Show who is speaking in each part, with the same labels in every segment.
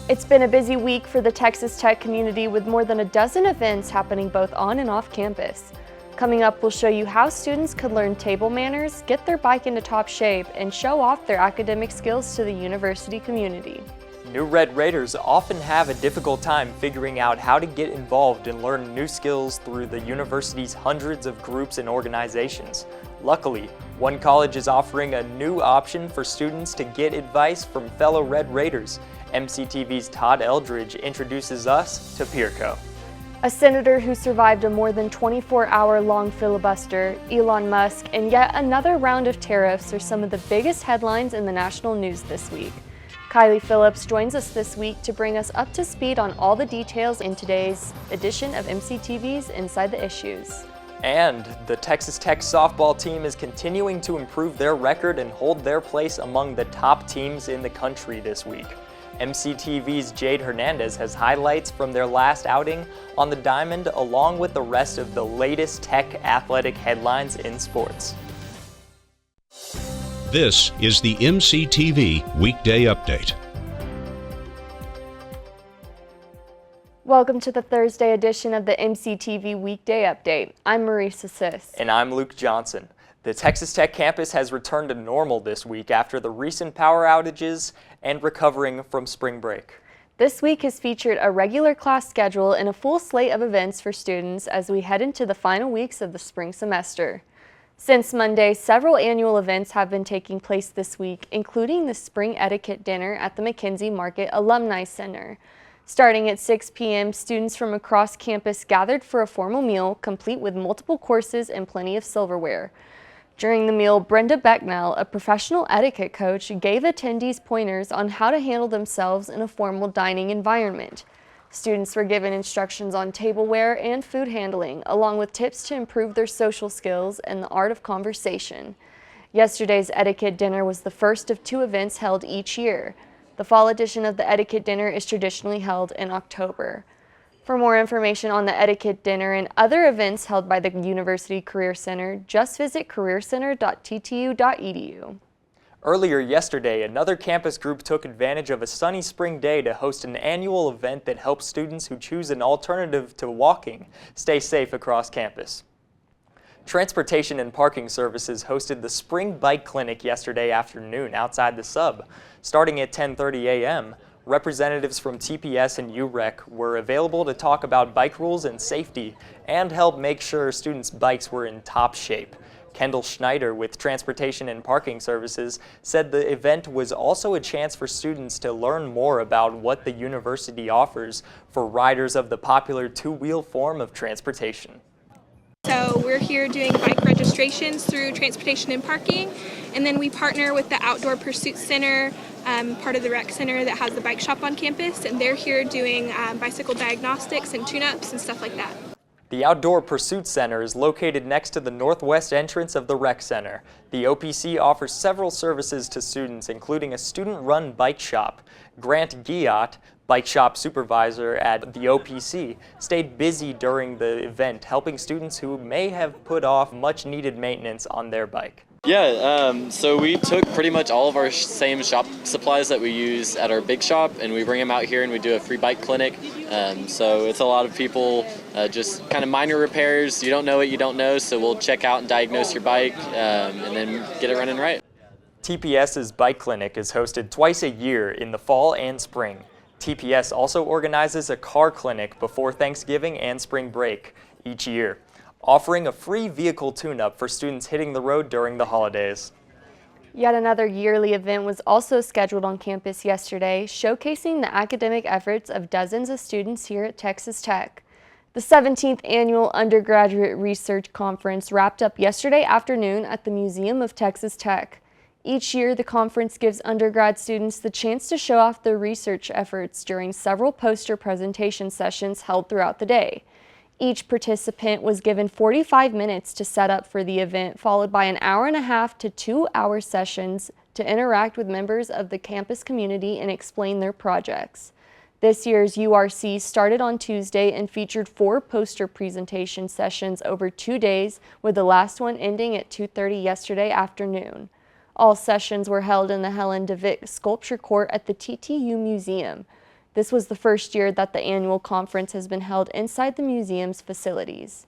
Speaker 1: It's been a busy week for the Texas Tech community with more than a dozen events happening both on and off campus. Coming up, we'll show you how students could learn table manners, get their bike into top shape, and show off their academic skills to the university community.
Speaker 2: New Red Raiders often have a difficult time figuring out how to get involved and learn new skills through the university's hundreds of groups and organizations. Luckily, one college is offering a new option for students to get advice from fellow Red Raiders. MCTV's Todd Eldridge introduces us to Peerco.
Speaker 1: A senator who survived a more than 24-hour-long filibuster, Elon Musk, and yet another round of tariffs are some of the biggest headlines in the national news this week. Kiley Phillips joins us this week to bring us up to speed on all the details in today's edition of MCTV's Inside the Issues.
Speaker 2: And the Texas Tech softball team is continuing to improve their record and hold their place among the top teams in the country this week. MCTV's Jade Hernandez has highlights from their last outing on the diamond along with the rest of the latest Tech athletic headlines in sports.
Speaker 3: This is the MCTV Weekday Update.
Speaker 1: Welcome to the Thursday edition of the MCTV Weekday Update. I'm Maresa Sisk.
Speaker 2: And I'm Luke Johnson. The Texas Tech campus has returned to normal this week after the recent power outages and recovering from spring break.
Speaker 1: This week has featured a regular class schedule and a full slate of events for students as we head into the final weeks of the spring semester. Since Monday, several annual events have been taking place this week, including the Spring Etiquette Dinner at the McKenzie Market Alumni Center. Starting at 6 p.m., students from across campus gathered for a formal meal, complete with multiple courses and plenty of silverware. During the meal, Brenda Becknell, a professional etiquette coach, gave attendees pointers on how to handle themselves in a formal dining environment. Students were given instructions on tableware and food handling, along with tips to improve their social skills and the art of conversation. Yesterday's Etiquette Dinner was the first of two events held each year. The fall edition of the Etiquette Dinner is traditionally held in October. For more information on the Etiquette Dinner and other events held by the University Career Center, just visit careercenter.ttu.edu.
Speaker 2: Earlier yesterday, another campus group took advantage of a sunny spring day to host an annual event that helps students who choose an alternative to walking stay safe across campus. Transportation and Parking Services hosted the Spring Bike Clinic yesterday afternoon outside the sub. Starting at 10:30 a.m., representatives from TPS and UREC were available to talk about bike rules and safety and help make sure students' bikes were in top shape. Kendall Schneider with Transportation and Parking Services said the event was also a chance for students to learn more about what the university offers for riders of the popular two-wheel form of transportation.
Speaker 4: So we're here doing bike registrations through Transportation and Parking, and then we partner with the Outdoor Pursuit Center, part of the rec center that has the bike shop on campus, and they're here doing bicycle diagnostics and tune-ups and stuff like that.
Speaker 2: The Outdoor Pursuit Center is located next to the northwest entrance of the rec center. The OPC offers several services to students, including a student-run bike shop. Grant Giat, bike shop supervisor at the OPC, stayed busy during the event, helping students who may have put off much-needed maintenance on their bike.
Speaker 5: Yeah, so we took pretty much all of our same shop supplies that we use at our big shop, and we bring them out here and we do a free bike clinic. So it's a lot of people, just kind of minor repairs. You don't know what you don't know, so we'll check out and diagnose your bike and then get it running right.
Speaker 2: TPS's bike clinic is hosted twice a year in the fall and spring. TPS also organizes a car clinic before Thanksgiving and spring break each year, offering a free vehicle tune-up for students hitting the road during the holidays.
Speaker 1: Yet another yearly event was also scheduled on campus yesterday, showcasing the academic efforts of dozens of students here at Texas Tech. The 17th Annual Undergraduate Research Conference wrapped up yesterday afternoon at the Museum of Texas Tech. Each year, the conference gives undergrad students the chance to show off their research efforts during several poster presentation sessions held throughout the day. Each participant was given 45 minutes to set up for the event, followed by an hour-and-a-half to 2-hour sessions to interact with members of the campus community and explain their projects. This year's URC started on Tuesday and featured 4 poster presentation sessions over 2 days, with the last one ending at 2:30 yesterday afternoon. All sessions were held in the Helen DeVick Sculpture Court at the TTU Museum. This was the first year that the annual conference has been held inside the museum's facilities.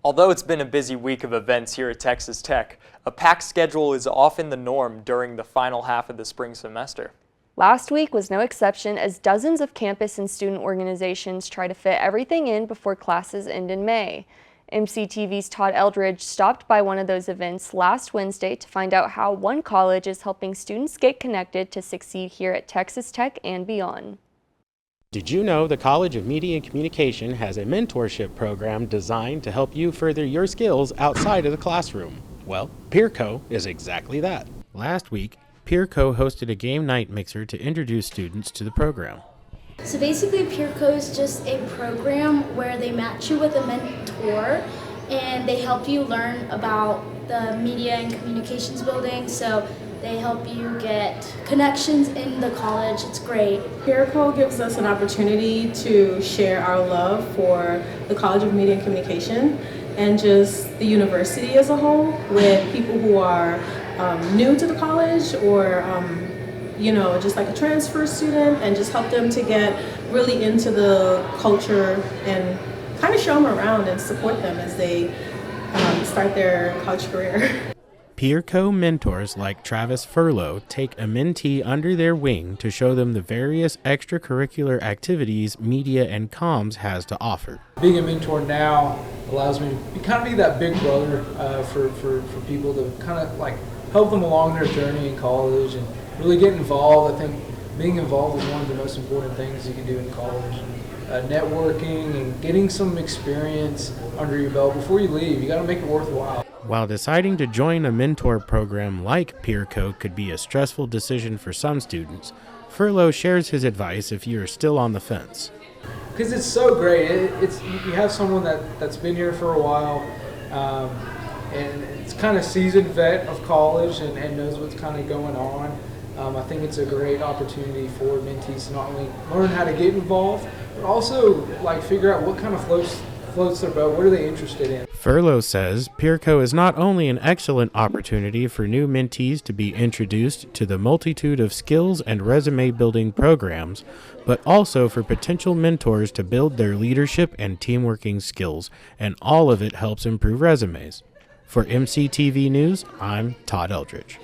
Speaker 2: Although it's been a busy week of events here at Texas Tech, a packed schedule is often the norm during the final half of the spring semester.
Speaker 1: Last week was no exception, as dozens of campus and student organizations try to fit everything in before classes end in May. MCTV's Todd Eldridge stopped by one of those events last Wednesday to find out how one college is helping students get connected to succeed here at Texas Tech and beyond.
Speaker 6: Did you know the College of Media and Communication has a mentorship program designed to help you further your skills outside of the classroom? Well, PeerCo is exactly that. Last week, PeerCo hosted a game night mixer to introduce students to the program.
Speaker 7: So basically, PeerCo is just a program where they match you with a mentor and they help you learn about the media and communications building. So they help you get connections in the college. It's great.
Speaker 8: PeerCo gives us an opportunity to share our love for the College of Media and Communication and just the university as a whole with people who are new to the college or just like a transfer student, and just help them to get really into the culture and kind of show them around and support them as they start their college career.
Speaker 6: PeerCo mentors like Travis Furlow take a mentee under their wing to show them the various extracurricular activities media and comms has to offer.
Speaker 9: Being a mentor now allows me to kind of be that big brother for people to kind of like help them along their journey in college and really get involved. I think being involved is one of the most important things you can do in college. Networking and getting some experience under your belt before you leave. You got to make it worthwhile.
Speaker 6: While deciding to join a mentor program like PeerCo could be a stressful decision for some students, Furlow shares his advice if you're still on the fence.
Speaker 9: Because it's so great. You have someone that's been here for a while, and it's kind of seasoned vet of college and knows what's kind of going on. I think it's a great opportunity for mentees to not only learn how to get involved, but also like figure out what kind of floats their boat. What are they interested in?
Speaker 6: Furlow says PeerCo is not only an excellent opportunity for new mentees to be introduced to the multitude of skills and resume building programs, but also for potential mentors to build their leadership and teamworking skills, and all of it helps improve resumes. For MCTV News, I'm Todd Eldridge.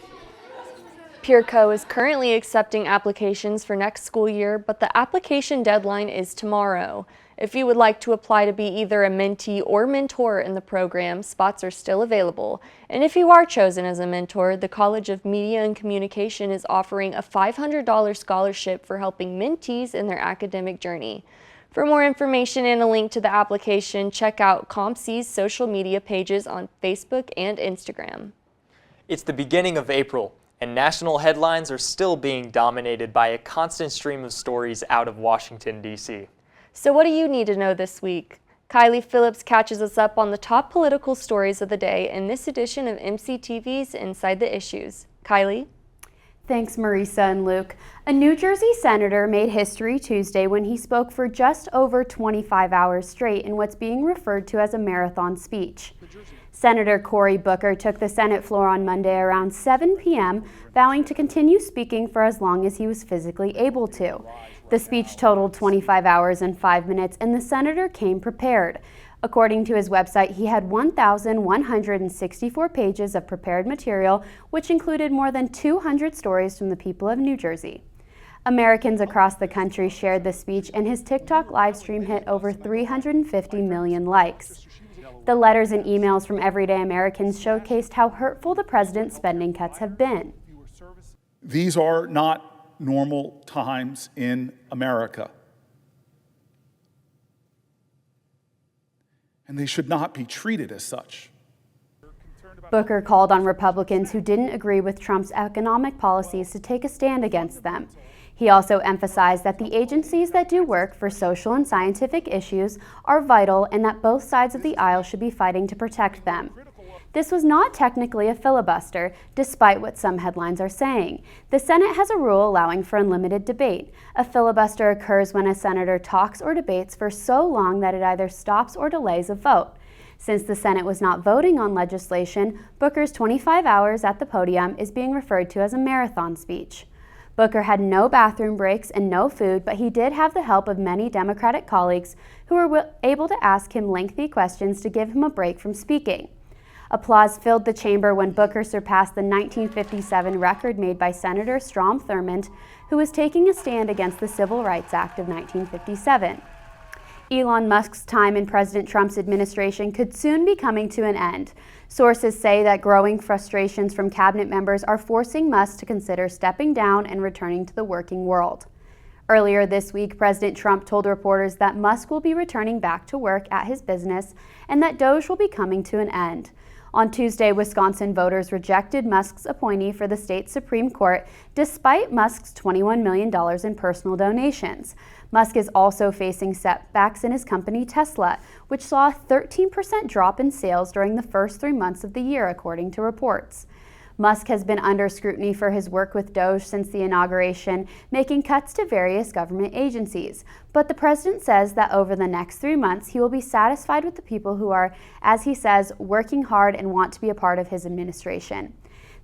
Speaker 1: PeerCo is currently accepting applications for next school year, but the application deadline is tomorrow. If you would like to apply to be either a mentee or mentor in the program, spots are still available. And if you are chosen as a mentor, the College of Media and Communication is offering a $500 scholarship for helping mentees in their academic journey. For more information and a link to the application, check out CompC's social media pages on Facebook and Instagram.
Speaker 2: It's the beginning of April, and national headlines are still being dominated by a constant stream of stories out of Washington, D.C.
Speaker 1: So what do you need to know this week? Kiley Phillips catches us up on the top political stories of the day in this edition of MCTV's Inside the Issues. Kiley?
Speaker 10: Thanks, Maresa and Luke. A New Jersey senator made history Tuesday when he spoke for just over 25 hours straight in what's being referred to as a marathon speech. Senator Cory Booker took the Senate floor on Monday around 7 p.m., vowing to continue speaking for as long as he was physically able to. The speech totaled 25 hours and 5 minutes, and the senator came prepared. According to his website, he had 1,164 pages of prepared material, which included more than 200 stories from the people of New Jersey. Americans across the country shared the speech, and his TikTok livestream hit over 350 million likes. The letters and emails from everyday Americans showcased how hurtful the president's spending cuts have been.
Speaker 11: These are not normal times in America. And they should not be treated as such.
Speaker 10: Booker called on Republicans who didn't agree with Trump's economic policies to take a stand against them. He also emphasized that the agencies that do work for social and scientific issues are vital and that both sides of the aisle should be fighting to protect them. This was not technically a filibuster, despite what some headlines are saying. The Senate has a rule allowing for unlimited debate. A filibuster occurs when a senator talks or debates for so long that it either stops or delays a vote. Since the Senate was not voting on legislation, Booker's 25 hours at the podium is being referred to as a marathon speech. Booker had no bathroom breaks and no food, but he did have the help of many Democratic colleagues who were able to ask him lengthy questions to give him a break from speaking. Applause filled the chamber when Booker surpassed the 1957 record made by Senator Strom Thurmond, who was taking a stand against the Civil Rights Act of 1957. Elon Musk's time in President Trump's administration could soon be coming to an end. Sources say that growing frustrations from cabinet members are forcing Musk to consider stepping down and returning to the working world. Earlier this week, President Trump told reporters that Musk will be returning back to work at his business and that Doge will be coming to an end. On Tuesday, Wisconsin voters rejected Musk's appointee for the state Supreme Court, despite Musk's $21 million in personal donations. Musk is also facing setbacks in his company Tesla, which saw a 13% drop in sales during the first 3 months of the year, according to reports. Musk has been under scrutiny for his work with Doge since the inauguration, making cuts to various government agencies. But the president says that over the next 3 months, he will be satisfied with the people who are, as he says, working hard and want to be a part of his administration.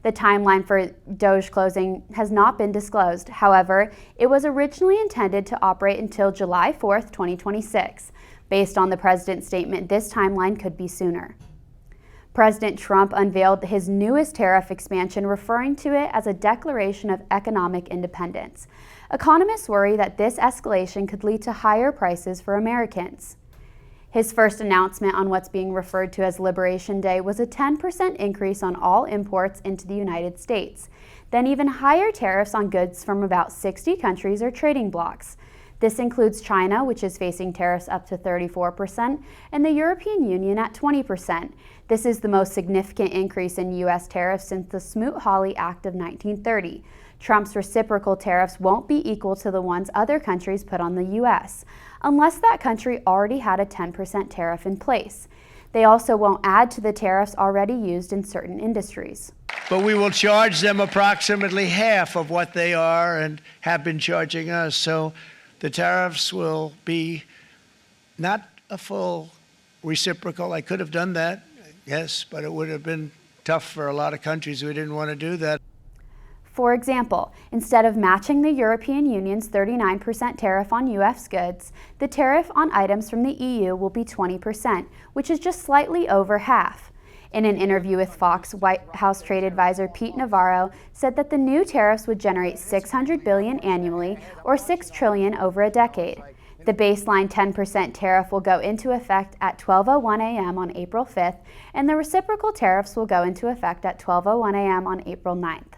Speaker 10: The timeline for Doge closing has not been disclosed. However, it was originally intended to operate until July 4th, 2026. Based on the president's statement, this timeline could be sooner. President Trump unveiled his newest tariff expansion, referring to it as a declaration of economic independence. Economists worry that this escalation could lead to higher prices for Americans. His first announcement on what's being referred to as Liberation Day was a 10% increase on all imports into the United States, then even higher tariffs on goods from about 60 countries or trading blocs. This includes China, which is facing tariffs up to 34%, and the European Union at 20%. This is the most significant increase in U.S. tariffs since the Smoot-Hawley Act of 1930. Trump's reciprocal tariffs won't be equal to the ones other countries put on the U.S., unless that country already had a 10% tariff in place. They also won't add to the tariffs already used in certain industries.
Speaker 12: But we will charge them approximately half of what they are and have been charging us. So the tariffs will be not a full reciprocal. I could have done that, yes, but it would have been tough for a lot of countries who didn't want to do that.
Speaker 10: For example, instead of matching the European Union's 39% tariff on U.S. goods, the tariff on items from the EU will be 20%, which is just slightly over half. In an interview with Fox, White House trade advisor Pete Navarro said that the new tariffs would generate $600 billion annually, or $6 trillion over a decade. The baseline 10% tariff will go into effect at 12:01 a.m. on April 5th, and the reciprocal tariffs will go into effect at 12:01 a.m. on April 9th.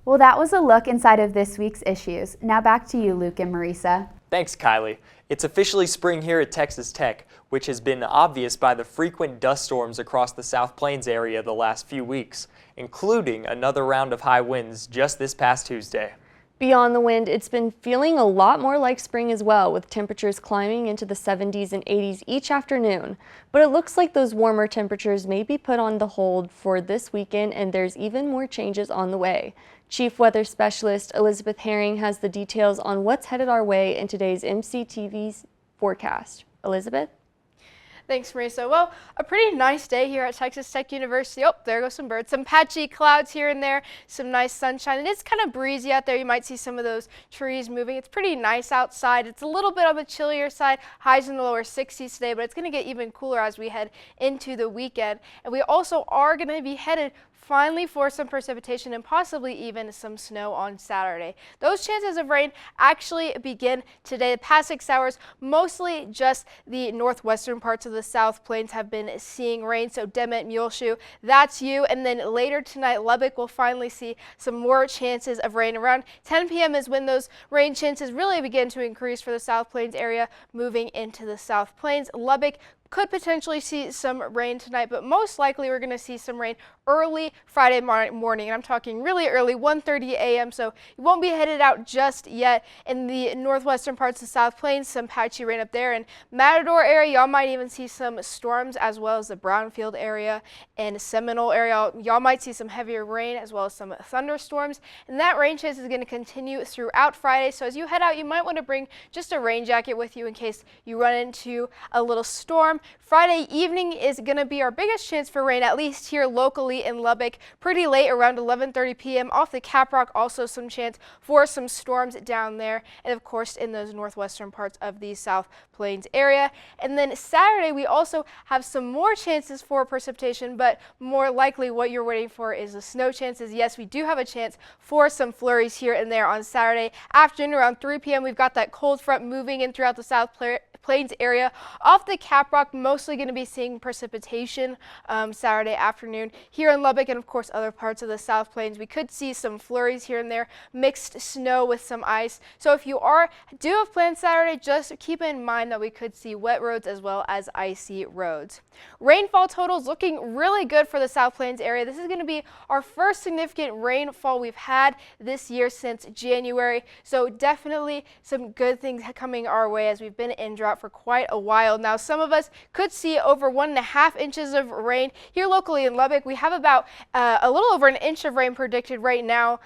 Speaker 10: Well, that was a look inside of this week's issues. Now back to you, Luke and Maresa.
Speaker 2: Thanks, Kylie. It's officially spring here at Texas Tech, which has been obvious by the frequent dust storms across the South Plains area the last few weeks, including another round of high winds just this past Tuesday.
Speaker 1: Beyond the wind, it's been feeling a lot more like spring as well, with temperatures climbing into the 70s and 80s each afternoon. But it looks like those warmer temperatures may be put on the hold for this weekend, and there's even more changes on the way. Chief Weather Specialist Elisabeth Herring has the details on what's headed our way in today's MCTV's forecast. Elizabeth?
Speaker 13: Thanks, Marisa. Well, a pretty nice day here at Texas Tech University. Oh, there go some birds. Some patchy clouds here and there, some nice sunshine. And it's kind of breezy out there. You might see some of those trees moving. It's pretty nice outside. It's a little bit on the chillier side, highs in the lower 60s today, but it's going to get even cooler as we head into the weekend. And we also are going to be headed finally for some precipitation and possibly even some snow on Saturday. Those chances of rain actually begin today. The past 6 hours, mostly just the northwestern parts of the South Plains have been seeing rain. So Demet, Muleshoe, that's you. And then later tonight, Lubbock will finally see some more chances of rain. Around 10 p.m. is when those rain chances really begin to increase for the South Plains area moving into the South Plains. Lubbock could potentially see some rain tonight, but most likely we're going to see some rain early Friday morning. And I'm talking really early, 1:30 a.m. So you won't be headed out just yet. In the northwestern parts of the South Plains, some patchy rain up there. In Matador area, y'all might even see some storms, as well as the Brownfield area and Seminole area. Y'all might see some heavier rain as well as some thunderstorms. And that rain chance is going to continue throughout Friday. So as you head out, you might want to bring just a rain jacket with you in case you run into a little storm. Friday evening is going to be our biggest chance for rain, at least here locally in Lubbock. Pretty late, around 11:30 p.m. Off the Caprock, also some chance for some storms down there, and of course in those northwestern parts of the South Plains area. And then Saturday, we also have some more chances for precipitation, but more likely what you're waiting for is the snow chances. Yes, we do have a chance for some flurries here and there on Saturday afternoon around 3 p.m. We've got that cold front moving in throughout the South Plains area. Off the Caprock, mostly going to be seeing precipitation Saturday afternoon here in Lubbock, and of course other parts of the South Plains. We could see some flurries here and there, mixed snow with some ice. So if you do have plans Saturday, just keep in mind that we could see wet roads as well as icy roads. Rainfall totals looking really good for the South Plains area. This is going to be our first significant rainfall we've had this year since January. So definitely some good things coming our way as we've been in drought for quite a while now. Some of us could see over 1.5 inches of rain here locally in Lubbock. We have about a little over an inch of rain predicted right now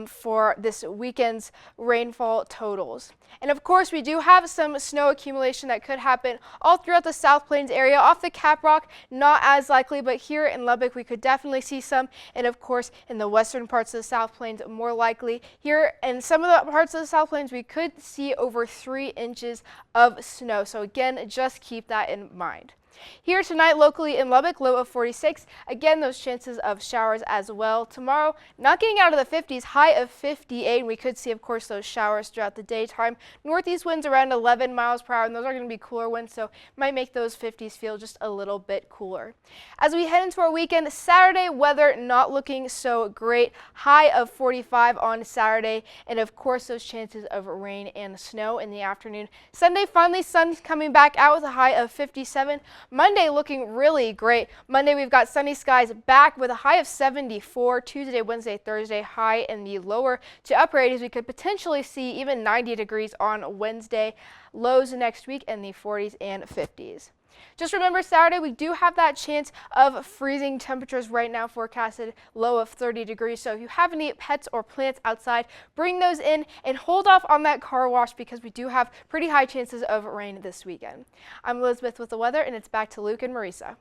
Speaker 13: for this weekend's rainfall totals. And of course, we do have some snow accumulation that could happen all throughout the South Plains area. Off the Caprock, not as likely, but here in Lubbock, we could definitely see some. And of course, in the western parts of the South Plains, more likely. Here in some of the parts of the South Plains, we could see over 3 inches of snow. So again, just keep that in mind. Here tonight locally in Lubbock, low of 46. Again, those chances of showers as well. Tomorrow, not getting out of the 50s, high of 58. We could see, of course, those showers throughout the daytime. Northeast winds around 11 miles per hour, and those are going to be cooler winds, so might make those 50s feel just a little bit cooler. As we head into our weekend, Saturday weather not looking so great. High of 45 on Saturday, and of course, those chances of rain and snow in the afternoon. Sunday, finally, sun coming back out with a high of 57. Monday looking really great. Monday we've got sunny skies back with a high of 74. Tuesday, Wednesday, Thursday, high in the lower to upper 80s. We could potentially see even 90 degrees on Wednesday. Lows next week in the 40s and 50s. Just remember, Saturday we do have that chance of freezing temperatures right now forecasted, low of 30 degrees. So if you have any pets or plants outside, bring those in and hold off on that car wash because we do have pretty high chances of rain this weekend. I'm Elizabeth with the weather, and it's back to Luke and Maresa.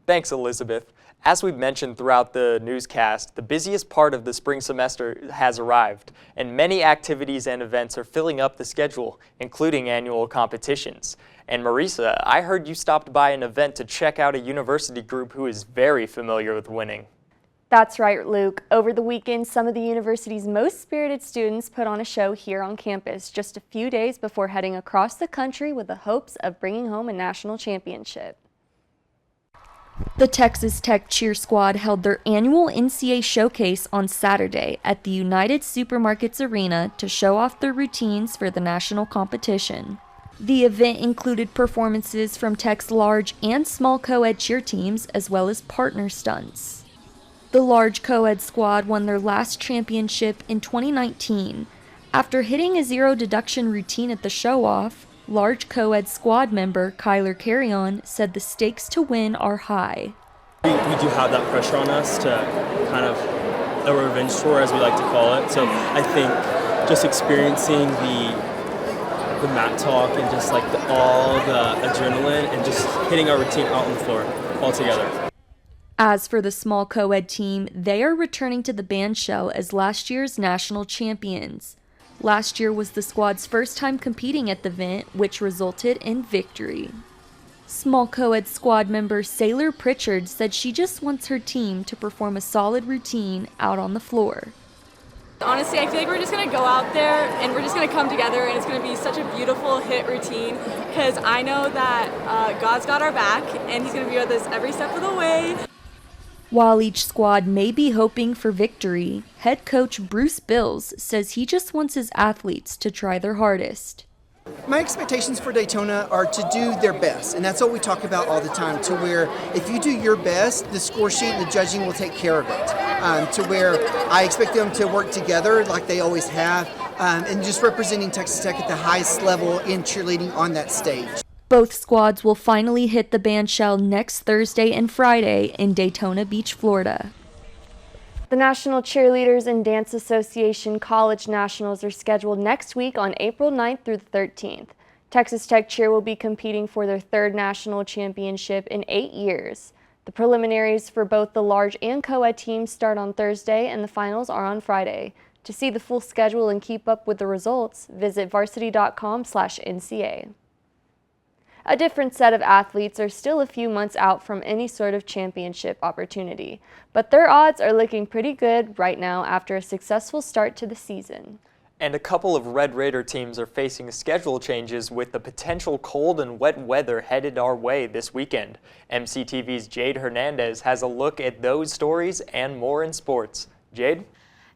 Speaker 2: Thanks, Elizabeth. As we've mentioned throughout the newscast, the busiest part of the spring semester has arrived, and many activities and events are filling up the schedule, including annual competitions. And Maresa, I heard you stopped by an event to check out a university group who is very familiar with winning.
Speaker 1: That's right, Luke. Over the weekend, some of the university's most spirited students put on a show here on campus just a few days before heading across the country with the hopes of bringing home a national championship. The Texas Tech Cheer Squad held their annual NCAA showcase on Saturday at the United Supermarkets Arena to show off their routines for the national competition. The event included performances from Tech's large and small co-ed cheer teams as well as partner stunts. The large co-ed squad won their last championship in 2019. After hitting a zero deduction routine at the show-off, large co-ed squad member Kyler Carrion said the stakes to win are high.
Speaker 14: We do have that pressure on us to kind of a revenge tour, as we like to call it. So I think just experiencing the mat talk and just like all the adrenaline and just hitting our routine out on the floor all together.
Speaker 1: As for the small co-ed team, they are returning to the bandshell as last year's national champions. Last year was the squad's first time competing at the event, which resulted in victory. Small co-ed squad member Sailor Pritchard said she just wants her team to perform a solid routine out on the floor.
Speaker 15: Honestly, I feel like we're just going to go out there and we're just going to come together and it's going to be such a beautiful hit routine because I know that God's got our back and He's going to be with us every step of the way.
Speaker 1: While each squad may be hoping for victory, head coach Bruce Bills says he just wants his athletes to try their hardest.
Speaker 16: My expectations for Daytona are to do their best, and that's what we talk about all the time, to where if you do your best, the score sheet and the judging will take care of it, to where I expect them to work together like they always have, and just representing Texas Tech at the highest level in cheerleading on that stage.
Speaker 1: Both squads will finally hit the bandshell next Thursday and Friday in Daytona Beach, Florida. The National Cheerleaders and Dance Association College Nationals are scheduled next week on April 9th through the 13th. Texas Tech cheer will be competing for their third national championship in 8 years. The preliminaries for both the large and co-ed teams start on Thursday and the finals are on Friday. To see the full schedule and keep up with the results, visit varsity.com/NCA. A different set of athletes are still a few months out from any sort of championship opportunity, but their odds are looking pretty good right now after a successful start to the season.
Speaker 2: And a couple of Red Raider teams are facing schedule changes with the potential cold and wet weather headed our way this weekend. MCTV's Jade Hernandez has a look at those stories and more in sports. Jade?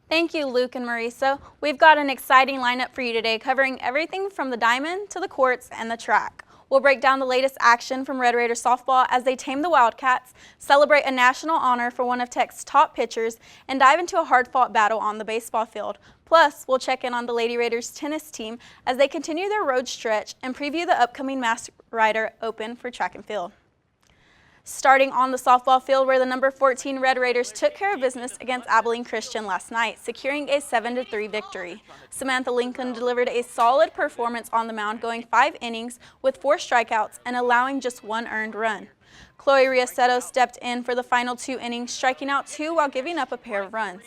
Speaker 17: Thank you, Luke and Maresa. We've got an exciting lineup for you today, covering everything from the diamond to the courts and the track. We'll break down the latest action from Red Raider softball as they tame the Wildcats, celebrate a national honor for one of Tech's top pitchers, and dive into a hard-fought battle on the baseball field. Plus, we'll check in on the Lady Raiders tennis team as they continue their road stretch and preview the upcoming Mass Rider Open for track and field. Starting on the softball field, where the number 14 Red Raiders took care of business against Abilene Christian last night, securing a 7-3 victory. Samantha Lincoln delivered a solid performance on the mound, going 5 innings with 4 strikeouts and allowing just 1 earned run. Chloe Riaceto stepped in for the final 2 innings, striking out 2 while giving up a pair of runs.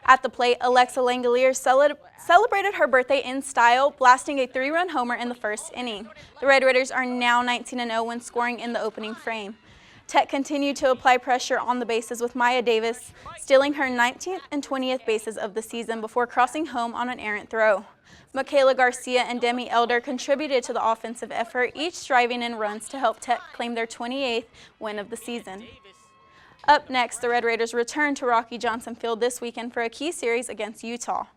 Speaker 17: At the plate, Alexa Langolier celebrated her birthday in style, blasting a 3-run homer in the first inning. The Red Raiders are now 19-0 when scoring in the opening frame. Tech continued to apply pressure on the bases with Maya Davis stealing her 19th and 20th bases of the season before crossing home on an errant throw. Michaela Garcia and Demi Elder contributed to the offensive effort, each driving in runs to help Tech claim their 28th win of the season. Up next, the Red Raiders return to Rocky Johnson Field this weekend for a key series against Utah.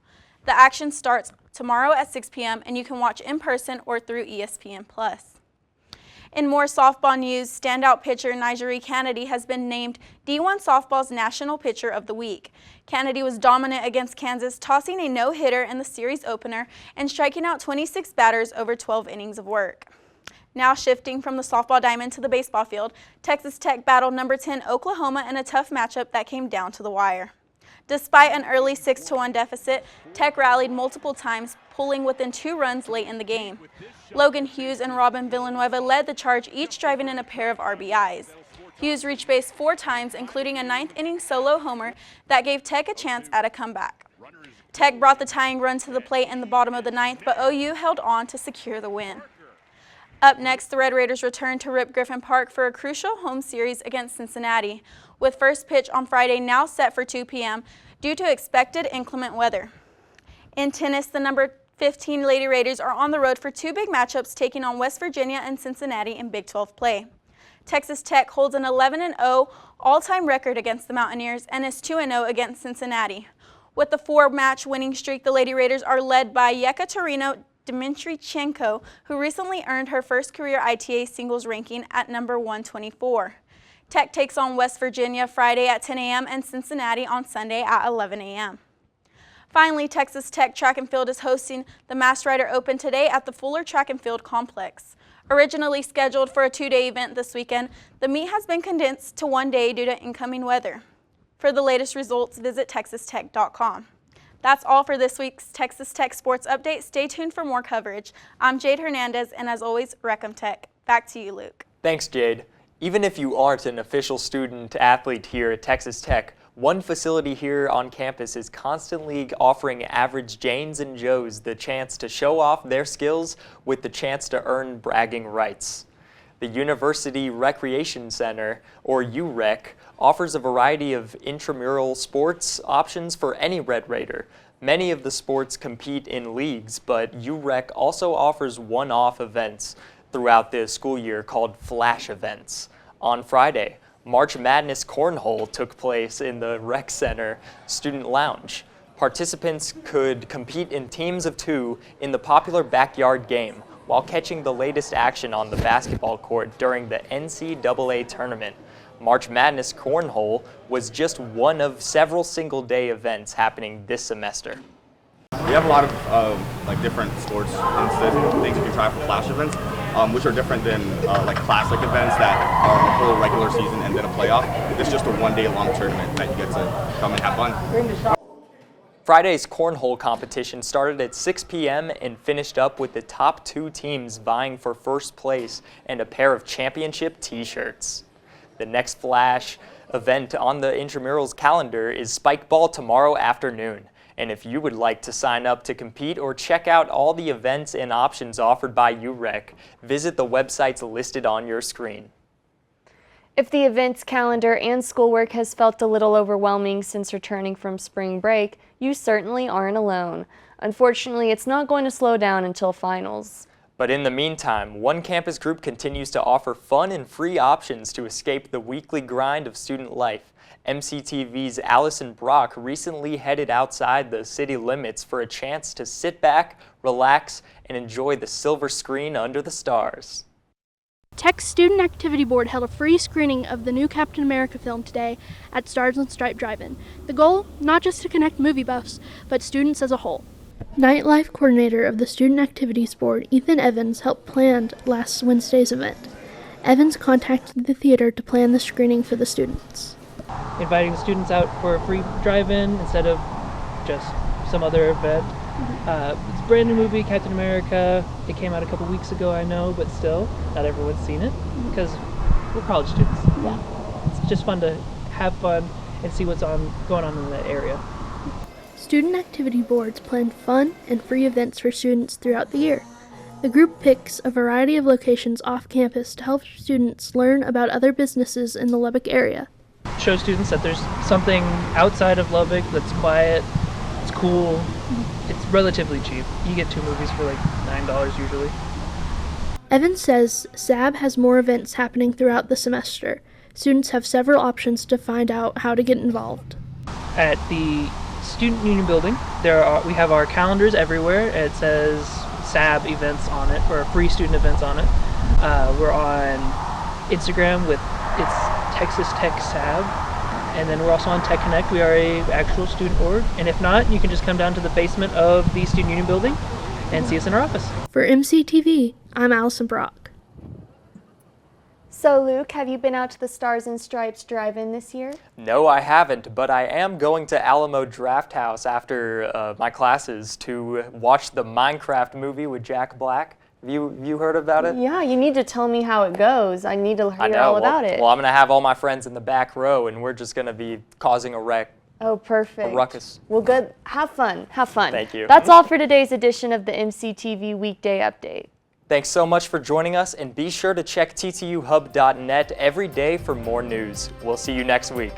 Speaker 17: The action starts tomorrow at 6 p.m. and you can watch in person or through ESPN+. In more softball news, standout pitcher Nigeri Kennedy has been named D1 Softball's National Pitcher of the Week. Kennedy was dominant against Kansas, tossing a no-hitter in the series opener and striking out 26 batters over 12 innings of work. Now shifting from the softball diamond to the baseball field, Texas Tech battled number 10 Oklahoma in a tough matchup that came down to the wire. Despite an early 6-1 deficit, Tech rallied multiple times, pulling within 2 runs late in the game. Logan Hughes and Robin Villanueva led the charge, each driving in a pair of RBIs. Hughes reached base 4 times, including a 9th-inning solo homer that gave Tech a chance at a comeback. Tech brought the tying run to the plate in the bottom of the 9th, but OU held on to secure the win. Up next, the Red Raiders return to Rip Griffin Park for a crucial home series against Cincinnati, with first pitch on Friday now set for 2 p.m. due to expected inclement weather. In tennis, the number 15 Lady Raiders are on the road for 2 big matchups, taking on West Virginia and Cincinnati in Big 12 play. Texas Tech holds an 11-0 all-time record against the Mountaineers and is 2-0 against Cincinnati. With the 4-match winning streak, the Lady Raiders are led by Yekaterina Dmitrichenko, who recently earned her first career ITA singles ranking at number 124. Tech takes on West Virginia Friday at 10 a.m. and Cincinnati on Sunday at 11 a.m. Finally, Texas Tech Track and Field is hosting the Mass Rider Open today at the Fuller Track and Field Complex. Originally scheduled for a 2-day event this weekend, the meet has been condensed to 1 day due to incoming weather. For the latest results, visit texastech.com. That's all for this week's Texas Tech Sports Update. Stay tuned for more coverage. I'm Jade Hernandez, and as always, Recom Tech. Back to you, Luke.
Speaker 2: Thanks, Jade. Even if you aren't an official student athlete here at Texas Tech, one facility here on campus is constantly offering average Janes and Joes the chance to show off their skills with the chance to earn bragging rights. The University Recreation Center, or UREC, offers a variety of intramural sports options for any Red Raider. Many of the sports compete in leagues, but UREC also offers one-off events throughout the school year called flash events. On Friday, March Madness Cornhole took place in the Rec Center Student Lounge. Participants could compete in teams of 2 in the popular backyard game while catching the latest action on the basketball court during the NCAA tournament. March Madness Cornhole was just one of several single-day events happening this semester.
Speaker 18: We have a lot of like different sports and things you can try for flash events, which are different than like classic events that are a whole regular season and then a playoff. It's just a 1-day long tournament that you get to come and have fun.
Speaker 2: Friday's cornhole competition started at 6 p.m. and finished up with the top 2 teams vying for first place and a pair of championship t-shirts. The next flash event on the intramurals calendar is spike ball tomorrow afternoon. And if you would like to sign up to compete or check out all the events and options offered by UREC, visit the websites listed on your screen.
Speaker 1: If the events calendar and schoolwork has felt a little overwhelming since returning from spring break, you certainly aren't alone. Unfortunately, it's not going to slow down until finals.
Speaker 2: But in the meantime, one campus group continues to offer fun and free options to escape the weekly grind of student life. MCTV's Allison Brock recently headed outside the city limits for a chance to sit back, relax, and enjoy the silver screen under the stars.
Speaker 19: Tech's Student Activity Board held a free screening of the new Captain America film today at Stars and Stripe Drive-In. The goal, not just to connect movie buffs, but students as a whole. Nightlife coordinator of the Student Activities Board, Ethan Evans, helped plan last Wednesday's event. Evans contacted the theater to plan the screening for the students.
Speaker 20: Inviting the students out for a free drive-in instead of just some other event. It's a brand new movie, Captain America. It came out a couple weeks ago, I know, but still, not everyone's seen it because we're college students. Yeah. It's just fun to have fun and see what's going on in that area.
Speaker 19: Student activity boards plan fun and free events for students throughout the year. The group picks a variety of locations off campus to help students learn about other businesses in the Lubbock area.
Speaker 20: Show students that there's something outside of Lubbock that's quiet, it's cool, it's relatively cheap. You get 2 movies for like $9 usually.
Speaker 19: Evans says SAB has more events happening throughout the semester. Students have several options to find out how to get involved.
Speaker 20: At the Student Union Building, we have our calendars everywhere. It says SAB events on it, or free student events on it. We're on Instagram with it's Texas Tech SAB, and then we're also on Tech Connect. We are a actual student org, and if not, you can just come down to the basement of the Student Union Building and see us in our office.
Speaker 19: For MCTV, I'm Allison Brock.
Speaker 1: So Luke, have you been out to the Stars and Stripes Drive-In this year?
Speaker 2: No, I haven't, but I am going to Alamo Draft House after my classes to watch the Minecraft movie with Jack Black. Have you heard about it?
Speaker 1: Yeah, you need to tell me how it goes. I need to hear all about it.
Speaker 2: Well, I'm going to have all my friends in the back row, and we're just going to be causing a wreck.
Speaker 1: Oh, perfect.
Speaker 2: A ruckus.
Speaker 1: Well, good. Have fun. Have fun.
Speaker 2: Thank you.
Speaker 1: That's all for today's edition of the MCTV Weekday Update.
Speaker 2: Thanks so much for joining us, and be sure to check ttuhub.net every day for more news. We'll see you next week.